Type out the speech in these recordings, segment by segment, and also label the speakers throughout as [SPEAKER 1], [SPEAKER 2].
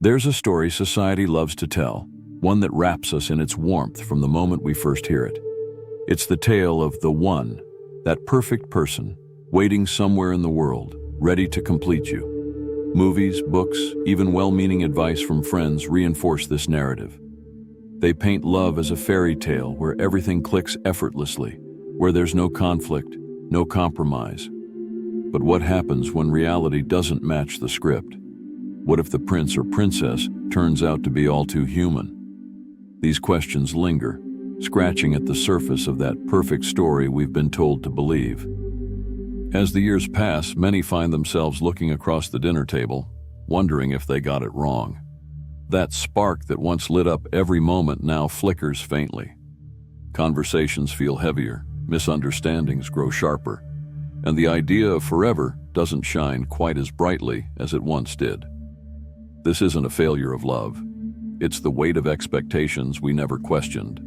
[SPEAKER 1] There's a story society loves to tell, one that wraps us in its warmth from the moment we first hear it. It's the tale of the one, that perfect person, waiting somewhere in the world, ready to complete you. Movies, books, even well-meaning advice from friends reinforce this narrative. They paint love as a fairy tale where everything clicks effortlessly, where there's no conflict, no compromise. But what happens when reality doesn't match the script? What if the prince or princess turns out to be all too human? These questions linger, scratching at the surface of that perfect story we've been told to believe. As the years pass, many find themselves looking across the dinner table, wondering if they got it wrong. That spark that once lit up every moment now flickers faintly. Conversations feel heavier, misunderstandings grow sharper, and the idea of forever doesn't shine quite as brightly as it once did. This isn't a failure of love. It's the weight of expectations we never questioned.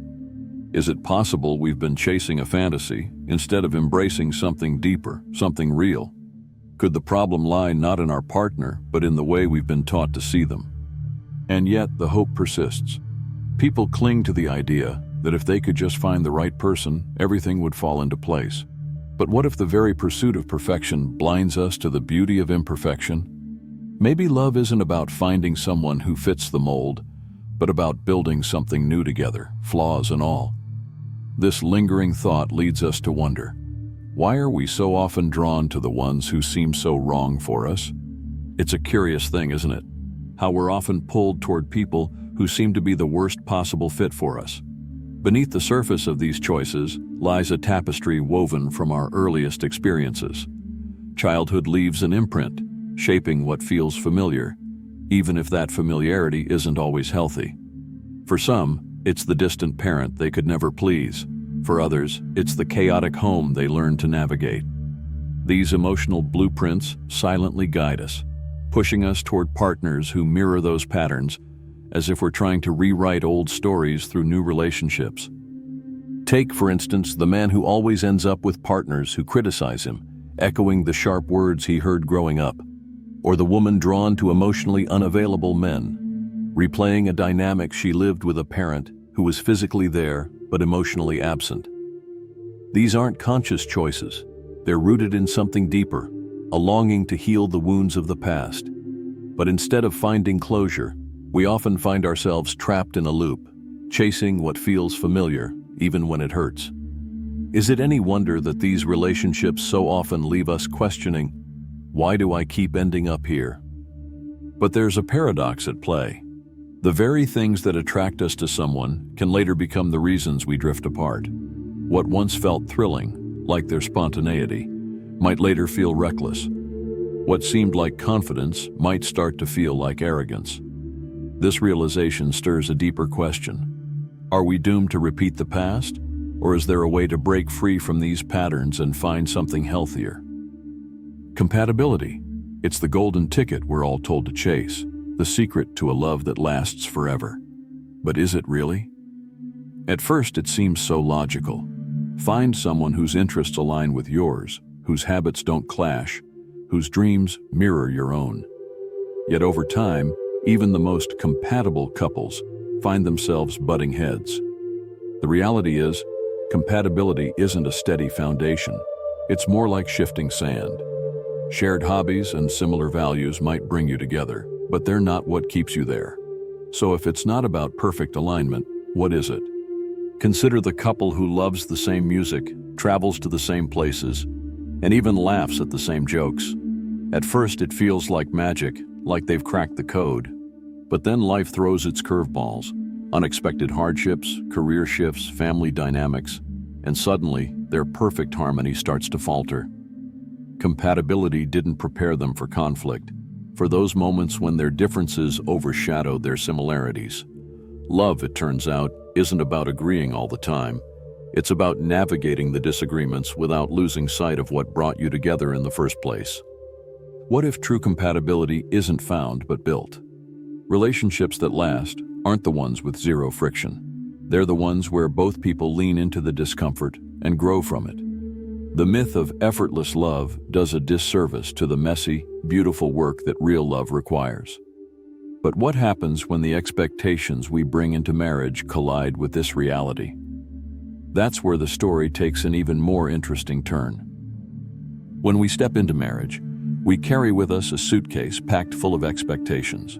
[SPEAKER 1] Is it possible we've been chasing a fantasy instead of embracing something deeper, something real? Could the problem lie not in our partner, but in the way we've been taught to see them? And yet, the hope persists. People cling to the idea that if they could just find the right person, everything would fall into place. But what if the very pursuit of perfection blinds us to the beauty of imperfection? Maybe love isn't about finding someone who fits the mold, but about building something new together, flaws and all. This lingering thought leads us to wonder, why are we so often drawn to the ones who seem so wrong for us? It's a curious thing, isn't it? How we're often pulled toward people who seem to be the worst possible fit for us. Beneath the surface of these choices lies a tapestry woven from our earliest experiences. Childhood leaves an imprint, shaping what feels familiar, even if that familiarity isn't always healthy. For some, it's the distant parent they could never please. For others, it's the chaotic home they learned to navigate. These emotional blueprints silently guide us, pushing us toward partners who mirror those patterns, as if we're trying to rewrite old stories through new relationships. Take, for instance, the man who always ends up with partners who criticize him, echoing the sharp words he heard growing up. Or the woman drawn to emotionally unavailable men, replaying a dynamic she lived with a parent who was physically there but emotionally absent. These aren't conscious choices. They're rooted in something deeper, a longing to heal the wounds of the past. But instead of finding closure, we often find ourselves trapped in a loop, chasing what feels familiar, even when it hurts. Is it any wonder that these relationships so often leave us questioning, why do I keep ending up here? But there's a paradox at play. The very things that attract us to someone can later become the reasons we drift apart. What once felt thrilling, like their spontaneity, might later feel reckless. What seemed like confidence might start to feel like arrogance. This realization stirs a deeper question. Are we doomed to repeat the past? Or is there a way to break free from these patterns and find something healthier? Compatibility. It's the golden ticket we're all told to chase, the secret to a love that lasts forever. But is it really? At first, it seems so logical. Find someone whose interests align with yours, whose habits don't clash, whose dreams mirror your own. Yet over time, even the most compatible couples find themselves butting heads. The reality is, compatibility isn't a steady foundation. It's more like shifting sand. Shared hobbies and similar values might bring you together, but they're not what keeps you there. So if it's not about perfect alignment, what is it? Consider the couple who loves the same music, travels to the same places, and even laughs at the same jokes. At first, it feels like magic, like they've cracked the code. But then life throws its curveballs, unexpected hardships, career shifts, family dynamics, and suddenly their perfect harmony starts to falter. Compatibility didn't prepare them for conflict, for those moments when their differences overshadowed their similarities. Love, it turns out, isn't about agreeing all the time. It's about navigating the disagreements without losing sight of what brought you together in the first place. What if true compatibility isn't found but built? Relationships that last aren't the ones with zero friction. They're the ones where both people lean into the discomfort and grow from it. The myth of effortless love does a disservice to the messy, beautiful work that real love requires. But what happens when the expectations we bring into marriage collide with this reality? That's where the story takes an even more interesting turn. When we step into marriage, we carry with us a suitcase packed full of expectations.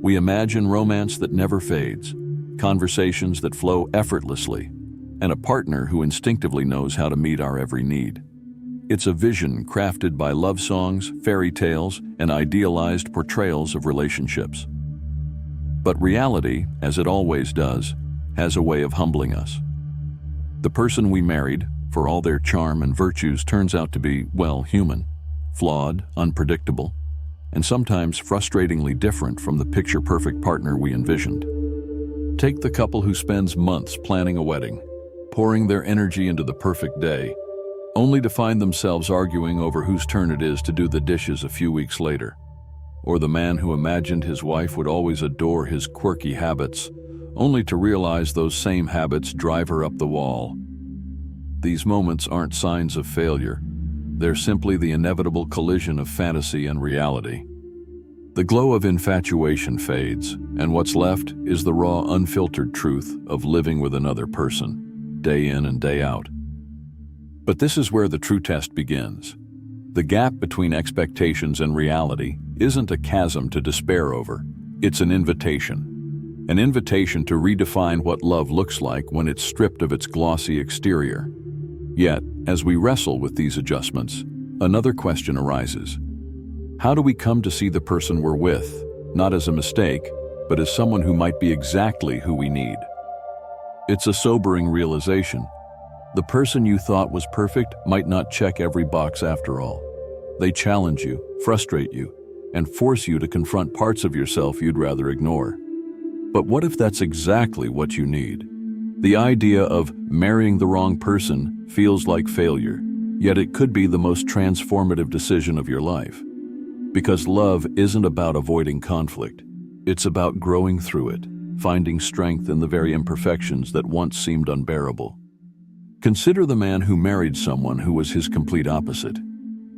[SPEAKER 1] We imagine romance that never fades, conversations that flow effortlessly, and a partner who instinctively knows how to meet our every need. It's a vision crafted by love songs, fairy tales, and idealized portrayals of relationships. But reality, as it always does, has a way of humbling us. The person we married, for all their charm and virtues, turns out to be, well, human, flawed, unpredictable, and sometimes frustratingly different from the picture-perfect partner we envisioned. Take the couple who spends months planning a wedding, pouring their energy into the perfect day, only to find themselves arguing over whose turn it is to do the dishes a few weeks later. Or the man who imagined his wife would always adore his quirky habits, only to realize those same habits drive her up the wall. These moments aren't signs of failure. They're simply the inevitable collision of fantasy and reality. The glow of infatuation fades, and what's left is the raw, unfiltered truth of living with another person, day in and day out. But this is where the true test begins. The gap between expectations and reality isn't a chasm to despair over. It's an invitation. An invitation to redefine what love looks like when it's stripped of its glossy exterior. Yet, as we wrestle with these adjustments, another question arises. How do we come to see the person we're with, not as a mistake, but as someone who might be exactly who we need? It's a sobering realization. The person you thought was perfect might not check every box after all. They challenge you, frustrate you, and force you to confront parts of yourself you'd rather ignore. But what if that's exactly what you need? The idea of marrying the wrong person feels like failure, yet it could be the most transformative decision of your life. Because love isn't about avoiding conflict. It's about growing through it, finding strength in the very imperfections that once seemed unbearable. Consider the man who married someone who was his complete opposite.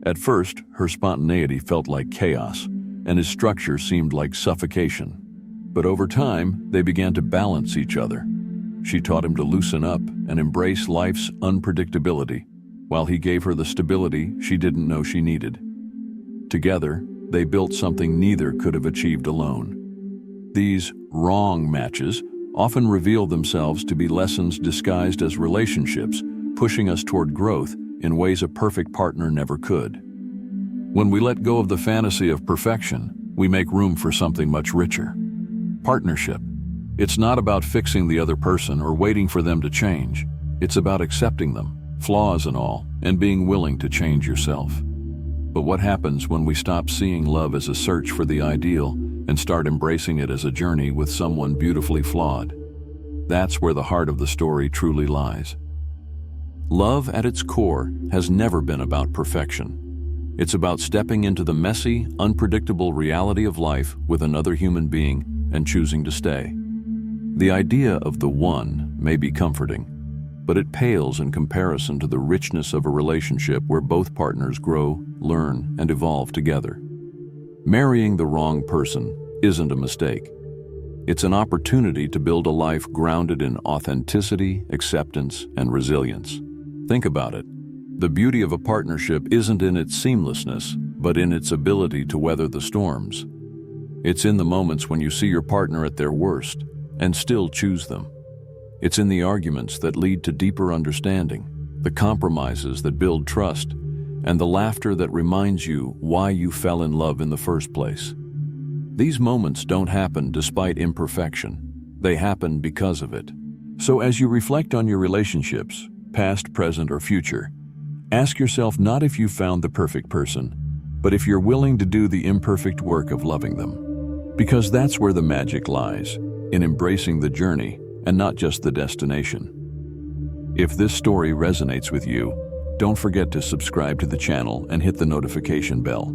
[SPEAKER 1] At first, her spontaneity felt like chaos, and his structure seemed like suffocation. But over time, they began to balance each other. She taught him to loosen up and embrace life's unpredictability, while he gave her the stability she didn't know she needed. Together, they built something neither could have achieved alone. These wrong matches often reveal themselves to be lessons disguised as relationships, pushing us toward growth in ways a perfect partner never could. When we let go of the fantasy of perfection, we make room for something much richer. Partnership. It's not about fixing the other person or waiting for them to change. It's about accepting them, flaws and all, and being willing to change yourself. But what happens when we stop seeing love as a search for the ideal and start embracing it as a journey with someone beautifully flawed? That's where the heart of the story truly lies. Love at its core has never been about perfection. It's about stepping into the messy, unpredictable reality of life with another human being and choosing to stay. The idea of the one may be comforting, but it pales in comparison to the richness of a relationship where both partners grow, learn, and evolve together. Marrying the wrong person isn't a mistake. It's an opportunity to build a life grounded in authenticity, acceptance, and resilience. Think about it. The beauty of a partnership isn't in its seamlessness, but in its ability to weather the storms. It's in the moments when you see your partner at their worst and still choose them. It's in the arguments that lead to deeper understanding, the compromises that build trust, and the laughter that reminds you why you fell in love in the first place. These moments don't happen despite imperfection. They happen because of it. So as you reflect on your relationships, past, present, or future, ask yourself not if you found the perfect person, but if you're willing to do the imperfect work of loving them. Because that's where the magic lies, in embracing the journey and not just the destination. If this story resonates with you, don't forget to subscribe to the channel and hit the notification bell.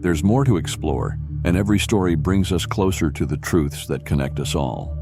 [SPEAKER 1] There's more to explore, and every story brings us closer to the truths that connect us all.